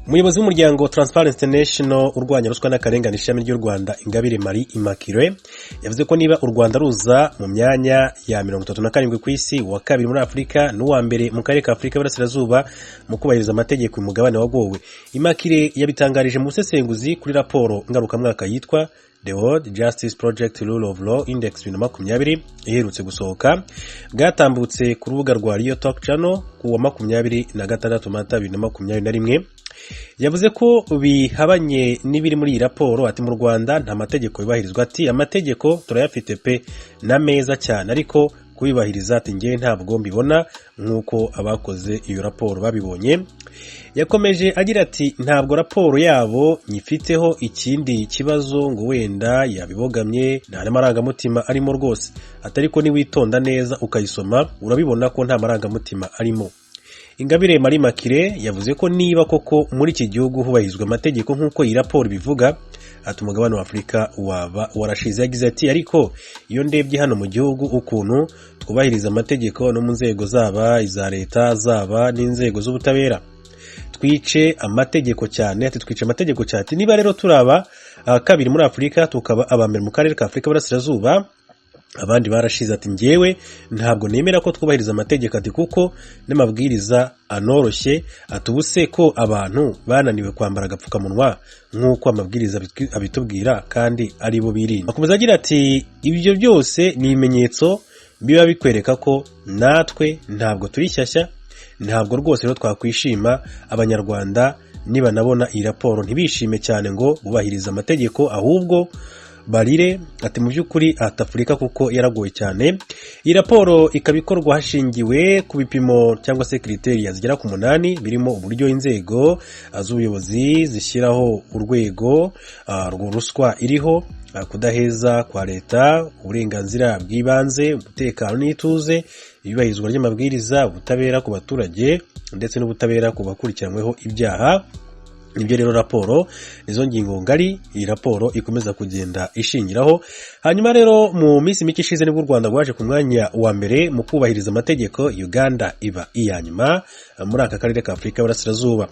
Umuyobozi w'umuryango Transparency International urwanya ruswa n'akarengane ishami ry'u Rwanda Ingabire Immaculee yavuze ko niba u Rwanda ruza mu myanya ya 37 ku isi, wa kabiri muri Afrika n'uwa mbere mu karere ka Afrika y'Iburasirazuba mu kubahiriza amategeko y'umugabane wagowe. Immaculee yabitangarije mu busesenguzi kuri raporo ngarukamwaka yitwa The World Justice Project Rule of Law Index 2020 iherutse gusohoka, bwatambutse ku rubuga rwa Rio Talk Channel ku wa 26 Mata 2021. Yavuze ko bihabanye n'ibiri muri iyi raporo, ati mu Rwanda nta mategeko yubahirizwa, ati amategeko turayafite pe na meza cyane, ariko kubibahiriza ati ngiye ntabwo mbibona nkuko abakoze iyo raporo babibonye. Yakomeje agira ati ntabwo raporo yabo nyifiteho ikindi kibazo ngo wenda yabibogamye, nta marangamutima arimo rwose, atariko ni witonda neza ukayisoma urabibona ko nta marangamutima arimo. Ingabire Immaculee yavuze ko niba koko muri iki gihugu hubahirizwa amategeko nkuko iyi raporo bivuga, ati umugabane wa Afrika waba warashize. Yagize ati ariko iyo ndebye hano mu gihugu ukuntu twubahiriza amategeko no mu nzego zaba iza leta zaba n'inzego z'ubutabera, twice amategeko cyane, ati twice amategeko cyane. Niba rero turaba kabiri muri Afrika tukaba abambere mu karere ka Afrika y'Iburasirazuba, abandi barashize, ati ngewe ntabwo nemera ko twubahiriza amategeko, ati kuko n'amabwiriza anoroshye, atubuse ko abantu bananiwe kwambara agapfukamunwa nkuko amabwiriza abitubwira kandi ari bo birinda. Akomeza agira ati ibyo byose ni ibimenyetso biba bikwereka ko natwe ntabwo turi shyashya, ntabwo rwose rero twakwishima abanyarwanda niba nabona iyi raporo ntibishime cyane ngo bubahiriza amategeko, ahubwo barire, ati mu by'ukuri Afurika kuko yaragoye cyane. Iyi raporo ikabikorwa hashingiwe ku bipimo cyangwa se criteria zigera ku 8 birimo uburyo inzego z'ubuyobozi zishyiraho urwego rwo ruswa iriho, kudaheza kwa leta, uburenganzira bw'ibanze, umutekano n'ituze, ibibahizwa ry'amabwiriza, ubutabera ku baturage ndetse n'ubutabera ku bakurikiranyweho ibyaha. Nibyo rero raporo nizo ngingo ngari iyi raporo ikomeza kugenda ishingiraho. Hanyuma rero mu minsi mike ishize nibwo u Rwanda rwaje ku mwanya wa mbere mu kubahiriza amategeko, Uganda iba iyanyuma muri aka karere ka Afrika y'Iburasirazuba.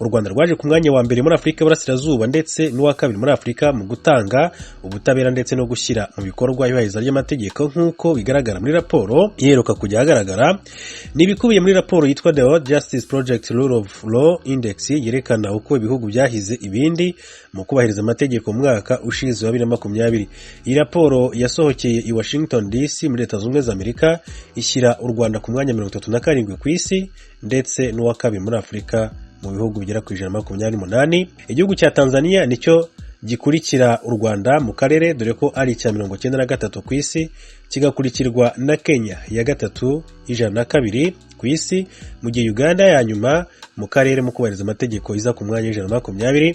U Rwanda rwaje ku mwanya wa mbere muri Afrika y'Iburasirazuba ndetse n'uwa kabiri muri Afrika mu gutanga ubutabera ndetse no gushyira mu bikorwa ibahiriza ry'amategeko nkuko bigaragara muri raporo iheruka kujya ahagaragara. Nibikubiye muri raporo yitwa The World Justice Project Rule of Law Index yerekana uko ibihugu byahize ibindi mu kubahiriza amategeko mu mwaka ushize wa 2020. Iyi raporo yasohokeye i Washington DC muri Leta Zunze Ubumwe za Amerika, ishyira u Rwanda ku mwanya 37 ku isi ndetse n'uwa kabiri muri Afrika mu bihugu bigera ku 128. Igihugu cya Tanzania nicyo gikurikira u Rwanda mu karere, dore ko ari icya 93 ku isi, kigakurikirwa na Kenya ya gatatu 102 ku isi, mu gihe Uganda ya nyuma mu karere mu kubahiriza amategeko iza ku mwanya 120.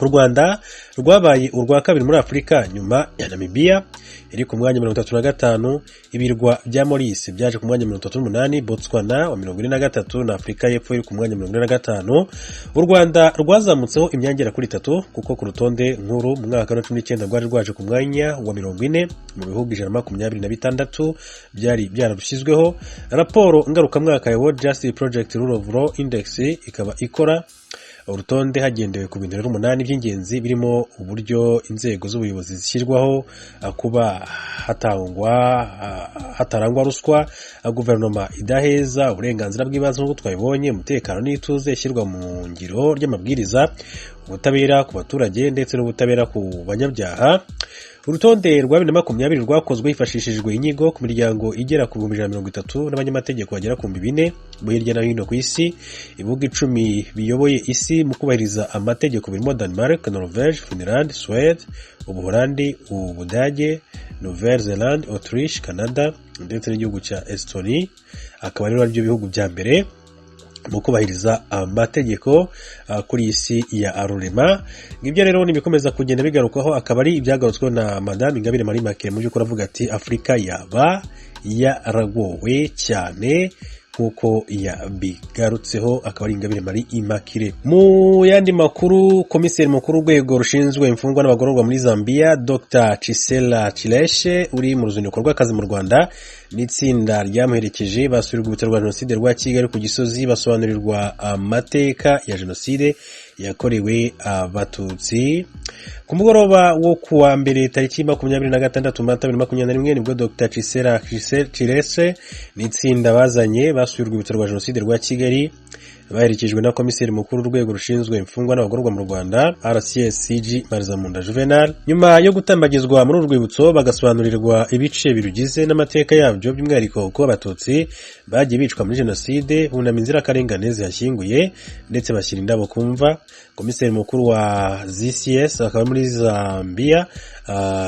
U Rwanda rwabaye urwa kabiri muri Afrika nyuma ya Namibia iri ku mwanya 35, ibirwa bya Maurice byaje ku mwanya 38, Botswana wa 43 na Afrika y'Epfo iri ku mwanya 45. U Rwanda rwazamutseho imyangera kuri 3 kuko ku rutonde nkuru mu mwaka wa 2019 rwari rwaje ku mwanya wa 40 mu bihugu 126 byari byarabushyizweho. Raporo ngarukamwaka ya World Justice Project Rule of Law Index ikaba ikora urutonde hagendewe ku bintu 8 by'ingenzi birimo uburyo inzego z'ubuyobozi zishyirwaho, kuba hatarangwa ruswa, guverinoma idaheza, uburenganzira bw'ibanze nk'uko twabibonye, umutekano n'ituze, ishyirwa mu ngiro ry'amabwiriza, ubutabera ku baturage ndetse n'ubutabera ku banyabyaha. Urutonde rwa 2020 rwakozwe hifashishijwe inyigo ku miryango igera ku 130 n'abanyamategeko bagera ku 400 mu hirya no hino ku isi. Ibihugu 10 biyoboye isi mu kubahiriza amategeko birimo Denmark, Norvège, Finland, Suède, Ubuholandi, Ubudage, Nouvelle-Zélande, Autriche, Canada ndetse n'igihugu cya Estonie. Akaba rero ari bihugu bya mbere mu kubahiriza amategeko kuri isi ya arurema. Ngibyo rero nibikomeza kugenda bigarukaho, akaba ari ibyagarutswe na Madame Ingabire Immaculee mu by'ukuri avuga ati Afrika yaba yaragowe cyane nk'uko yabigarutseho akaba ari Ingabire Marie Immaculee. Mu yandi makuru, komiseri mukuru w'urwego rushinzwe imfungwa n'abagororwa muri Zambia Dr Chisela Chileshe uri mu ruzinduko rw'akazi mu Rwanda n'itsinda ryamuherekeje basubiye urwibutso rwa Jenoside rwa Kigali ku Gisozi basobanurirwa amateka ya Jenoside yakorewe Abatutsi. Ku mugoroba wo kuwa mbere tariki 26 Mata 2021 nibwo Dr Chisela Chileshe n'itsinda bazanye basubiye urwibutso rwa Jenoside rwa Kigali baherekejwe na komiseri mukuru w'urwego rushinzwe imfungwa n'abagororwa mu Rwanda RCSCG Marizamunda Juvenal. Nyuma yo gutambagizwa muri urwibutso bagasobanurirwa ibice birugize n'amateka yabyo, by'umwihariko ko Abatutsi bagiye bicwa muri Jenoside, bunama inzirakarengane zihashyinguye ndetse bashyira indabo kumva. Komiseri mukuru wa ZCS akaba muri Zambia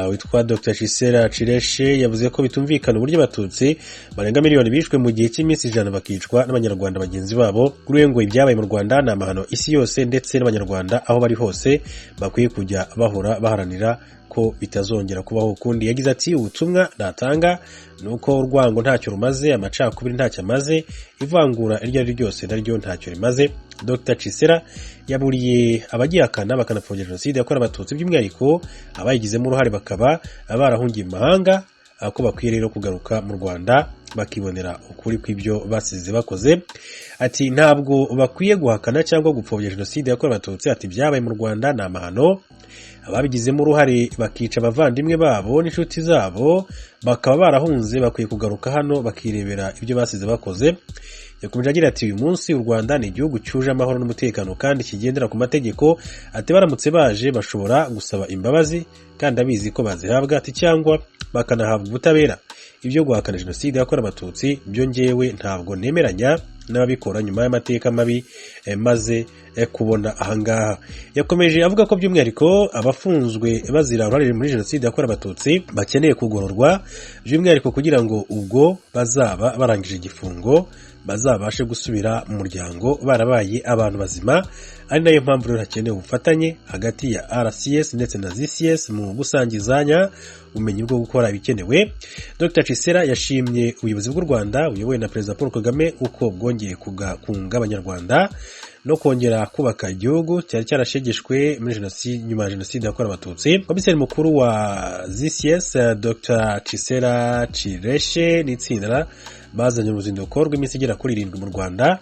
witwa Dr Chisela Chileshe yavuze ko bitumvikana uburyo Abatutsi barenga miliyoni bishwe mu gihe cy'iminsi 100 bakicwa n'abanyarwanda bagenzi babo. Kuri ngo ibyabaye mu Rwanda ni amahano isi yose ndetse n'abanyarwanda aho bari hose bakwiye kujya bahora baharanira ko bitazongera kubaho ukundi. Yagize ati ubutumwa natanga nuko urwango ntacyo rumaze, amacakubiri ntacyo amaze, ivangura iryo ari ryose naryo ntacyo rimaze. Dr Chisela yaburiye abagihakana bakanapfobya Jenoside yakorewe Abatutsi, by'umwihariko abayigizemo uruhare bakaba barahungiye mu mahanga, ko bakwiye rero kugaruka mu Rwanda bakibonera ukuri kw'ibyo basize bakoze. Ati ntabwo bakwiye guhakana cyangwa gupfobya Jenoside yakorewe Abatutsi, ati byabaye mu Rwanda ni amahano, ababigizemo uruhare bakica abavandimwe babo n'inshuti zabo bakaba barahunze, bakwiye kugaruka hano bakirebera ibyo basize bakoze. Yakomeje agira ati uyu munsi u Rwanda ni igihugu cyuje amahoro n'umutekano kandi kigendera ku mategeko, ati baramutse baje bashobora gusaba imbabazi kandi abizi ko bazihabwa, ati cyangwa bakanahabwa ubutabera. Ibyo guhakana Jenoside yakorewe Abatutsi byo ngewe ntabwo nemeranya n'ababikora nyuma y'amateka mabi maze kubona ahangaha. Yakomeje avuga ko by'umwihariko abafunzwe bazira uruhare muri Jenoside yakorewe Abatutsi bakeneye kugororwa, by'umwihariko kugira ngo ubwo bazaba barangije igifungo bazabashe gusubira mu muryango barabaye abantu bazima. Ari nayo mpamvu rero hakenewe ubufatanye hagati ya RCS ndetse na ZCS mu gusangizanya ubumenyi bwo gukora ibikenewe. Dr Chisela yashimye ubuyobozi bw'u Rwanda buyobowe na Perezida Paul Kagame uko bwongeye kunga Abanyarwanda no kongera kubaka igihugu cyari cyarashegeshwe muri Jenoside nyuma ya Jenoside yakorewe Abatutsi. Komiseri mukuru wa ZCS Dr Chisela Chileshe n'itsinda bazanye uruzinduko rw'iminsi igera kuri 7 mu Rwanda,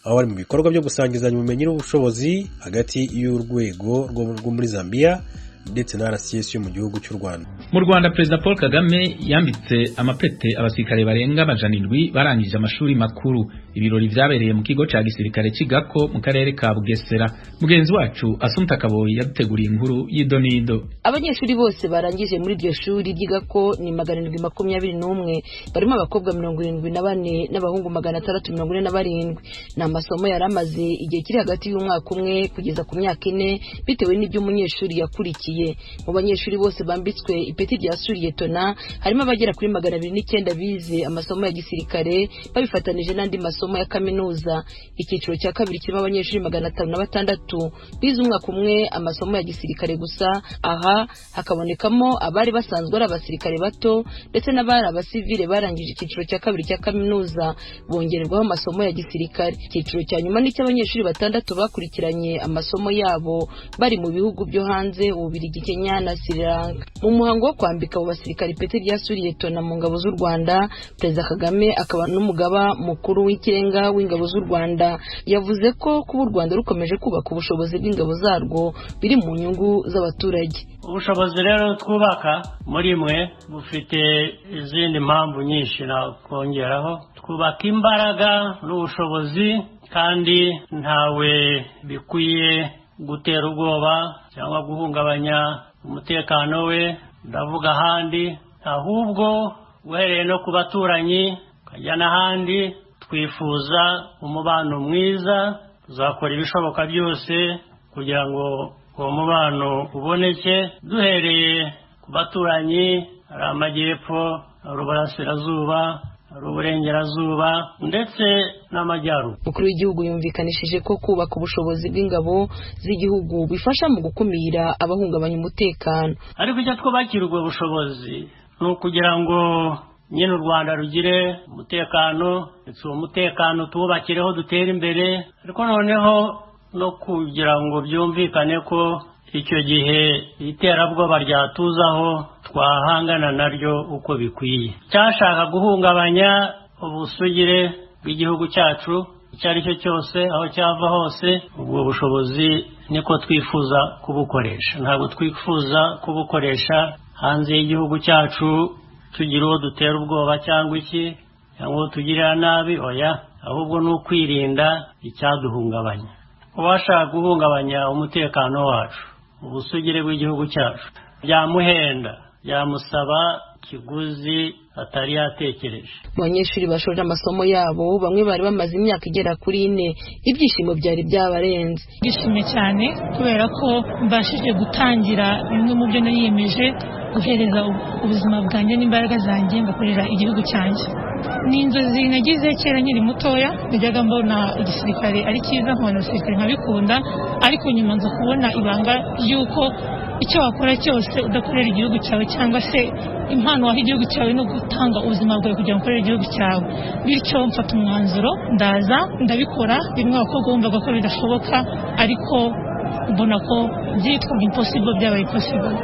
aho bari mu bikorwa byo gusangizanya ubumenyi n'ubushobozi hagati y'urwego rwo muri Zambia ndetse na RCS yo mu gihugu cy'u Rwanda. Mu Rwanda Perezida Paul Kagame yambitse amapete abasirikare barenga 700 barangije amashuri makuru. Ibirori vyabereye mu kigo ca gisirikare Kigako mu karere ka Bugesera. Mugenzi wacu Asumta Kaboyi yaduteguriye inkuru y'idonido. Abanyeshuri bose barangije muri iryo shuri ry'Igako ni 721, barimo abakobwa 74 n'abahungu 647. Ni amasomo yaramaze igihe kiri hagati y'umwaka umwe kugeza ku myaka 4 bitewe n'ibyo umunyeshuri yakurikiye. Mu banyeshuri bose bambitswe ipeti rya suriyetona harimo abagera kuri 209 bize amasomo ya gisirikare babifatanije n'andi masomo ya kaminuza. Icyiciro cya kabiri kirimo abanyeshuri 506 bize umwaka umwe amasomo ya gisirikare gusa. Aha hakabonekamo abari basanzwe ari abasirikare bato ndetse n'abari abasivile barangije icyiciro cya kabiri cya kaminuza bongererwaho amasomo ya gisirikare. Icyiciro cya nyuma ni cy'abanyeshuri 6 bakurikiranye amasomo yabo bari mu bihugu byo hanze Ububiligi, Kenya na Sri Lanka. Mu muhango wo kwambika abo basirikare ipeti rya suriyetona mu ngabo z'u Rwanda, Perezida Kagame akaba n'umugaba mukuru w'ikirenga w'ingabo z'u Rwanda yavuze ko kuba u Rwanda rukomeje kubaka ubushobozi bw'ingabo zarwo biri mu nyungu z'abaturage. Ubushobozi rero twubaka muri mwe bufite izindi mpamvu nyinshi nakongeraho. Twubaka imbaraga n'ubushobozi kandi ntawe bikwiye gutera ubwoba cyangwa guhungabanya umutekano we, ndavuga ahandi, ahubwo uhereye no ku baturanyi kajya n'ahandi. Twifuza umubano mwiza, tuzakora ibishoboka byose kugira ngo uwo mubano uboneke, duhereye ku baturanyi, hari amajyepfo, hari uburasirazuba, hari uburengerazuba ndetse n'amajyaruguru. Umukuru w'igihugu yumvikanishije ko kubaka ubushobozi bw'ingabo z'igihugu bifasha mu gukumira abahungabanya umutekano. Ariko icyo twubakira ubwo bushobozi ni ukugira ngo nyine u Rwanda rugire umutekano, uwo mutekano tuwubakireho dutere imbere, ariko noneho no kugira ngo byumvikane ko icyo gihe iterabwoba ryatuzaho twahangana naryo uko bikwiye. Cyashaka guhungabanya ubusugire bw'igihugu cyacu icyo ari cyo cyose aho cyava hose, ubwo bushobozi niko twifuza kubukoresha. Ntabwo twifuza kubukoresha hanze y'igihugu cyacu tugira uwo dutera ubwoba cyangwa iki cyangwa tugirira nabi, oya, ahubwo ni ukwirinda icyaduhungabanya. Uwashaka guhungabanya umutekano wacu, ubusugire bw'igihugu cyacu, byamuhenda, byamusaba ikiguzi atari yatekereje. Abanyeshuri bashoje amasomo yabo bamwe bari bamaze imyaka igera kuri 4, ibyishimo byari byabarenze. Gishimye cyane kubera ko mbashije gutangira bimwe mu byo nariyemeje, guhereza ubuzima bwanjye n'imbaraga zanjye ngakorera igihugu cyanjye. Ni inzozi nagize kera nkiri mutoya, najyaga mbona igisirikare ari cyiza, nkabona igisirikare nkabikunda, ariko nyuma nza kubona ibanga ry'uko icyo wakora cyose udakorera igihugu cyawe, cyangwa se impano waha igihugu cyawe no gutanga ubuzima bwawe kugira ngo ukorere igihugu cyawe. Bityo mfata umwanzuro, ndaza ndabikora. Bimwe abakobwa bumvaga ko bidashoboka, ariko mbona ko byitwa impossible byabaye possible.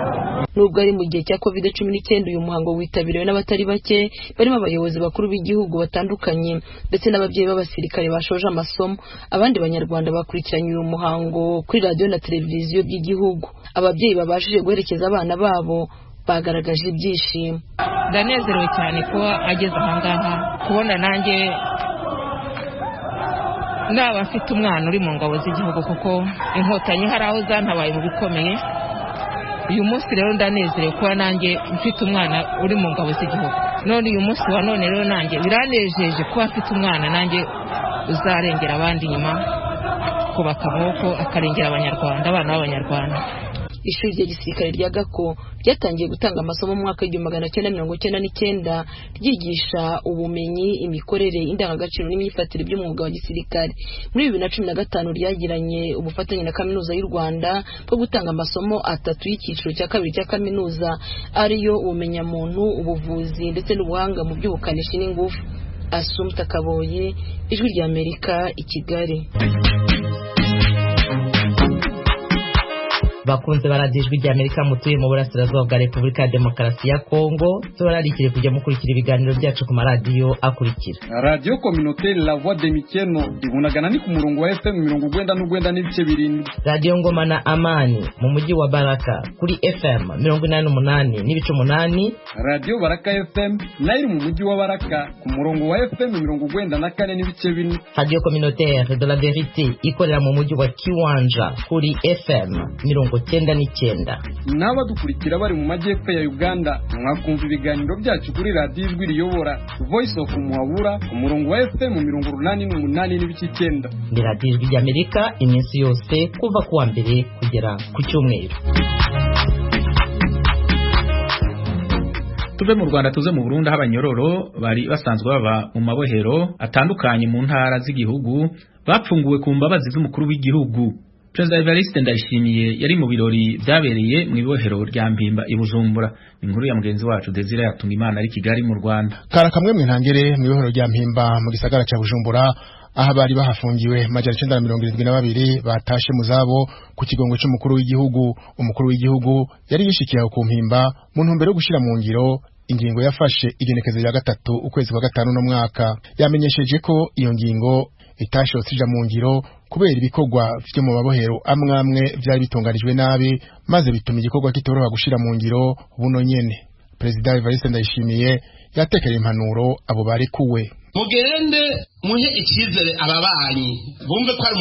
Nubwo ari mu gihe cya COVID-19, uyu muhango witabiriwe n'abatari bake, barimo abayobozi bakuru b'igihugu batandukanye ndetse n'ababyeyi b'abasirikare bashoje amasomo. Abandi banyarwanda bakurikiranye uyu muhango kuri radio na televiziyo by'igihugu. Ababyeyi babashije guherekeza abana babo bagaragaje ibyishimo. Ndanezerewe cyane kuba ageze ahangaha, kubona nanjye ndaba afite umwana uri mu ngabo z'igihugu, kuko inkotanyi hari aho zantabaye mu bikomeye. Uyu munsi rero ndanezerewe kuba nanjye mfite umwana uri mu ngabo z'igihugu. None uyu munsi wa none rero nanjye biranejeje kuba afite umwana nanjye uzarengera abandi nyuma, kubaka amaboko akarengera abanyarwanda, abana b'abanyarwanda. Ishuri rya gisirikare rya Gako ryatangiye gutanga amasomo mu mwaka w'1999 ryigisha ubumenyi, imikorere, indangagaciro n'imyifatire by'umwuga wa gisirikare. Muri 2015 ryagiranye ubufatanye na kaminuza y'u Rwanda bwo gutanga amasomo 3 y'icyiciro cya kabiri cya kaminuza, ariyo ubumenyamuntu, ubuvuzi ndetse n'ubuhanga mu by'ubukanishi n'ingufu. Assumpta Kaboye, Ijwi ry'Amerika, i Kigali. Bakunze baradijwe ry'Amerika mutuye mu burasirazuba bwa Repubulika ya Demokarasi ya Kongo, tubararikire kujya mukurikira ibiganiro byacu ku maradiyo akurikira. Radio Communautaire La Voix de Mikeno ibunagana ni ku murongo wa FM 99.7. Radio Ngoma na Amani mu mujyi wa Baraka kuri FM 88.8. Radio Baraka FM nayo mu mujyi wa Baraka ku murongo wa FM 94.4. Radio Communautaire de la Vérité ikorera mu mujyi wa Kiwanja kuri FM 99. Naba dukurikira bari mu majyepfo ya Uganda, mwakumva ibiganiro byacu kuri radio Ijwi riyobora Voice of Muhabura ku murongo wa FM 88.9. Ni radio Ijwi ry'Amerika iminsi yose kuva kuwa mbere kugera ku cyumweru. Tuve mu Rwanda tuze mu Burundi, aho abanyororo bari basanzwe baba mu mabohero atandukanye mu ntara z'igihugu bapfunguwe ku mbabazi z'umukuru w'igihugu. Perezida Evariste Ndayishimiye yari mu birori byabereye mu ibohero rya Mpimba i Bujumbura. Inkuru ya mugenzi wacu Desire yatunga Imana ari Kigali mu Rwanda. Karakamwe mu ntangere mu ibohero rya Mpimba mu gisagara cya Bujumbura, aho bari bahafungiwe majana 972 batashe mu zabo ku kigongo cy'umukuru w'igihugu. Umukuru w'igihugu yari yishikiye ku Mpimba mu ntumbero yo gushira mu ngiro ingingo yafashe igenekezo ya 3 ukwezi kwa 5 no mwaka. Yamenyesheje ko iyo ngingo itashotse ija mu ngiro kubera ibikorwa byo mu babohero amwamwe byari bitunganijwe nabi, maze bituma igikorwa kitoroha gushira mu ngiro buno nyene. Perezida Evariste Ndayishimiye yatekereye impanuro abo barekuwe. Mugende muhe icyizere ababanyi bumve ko ari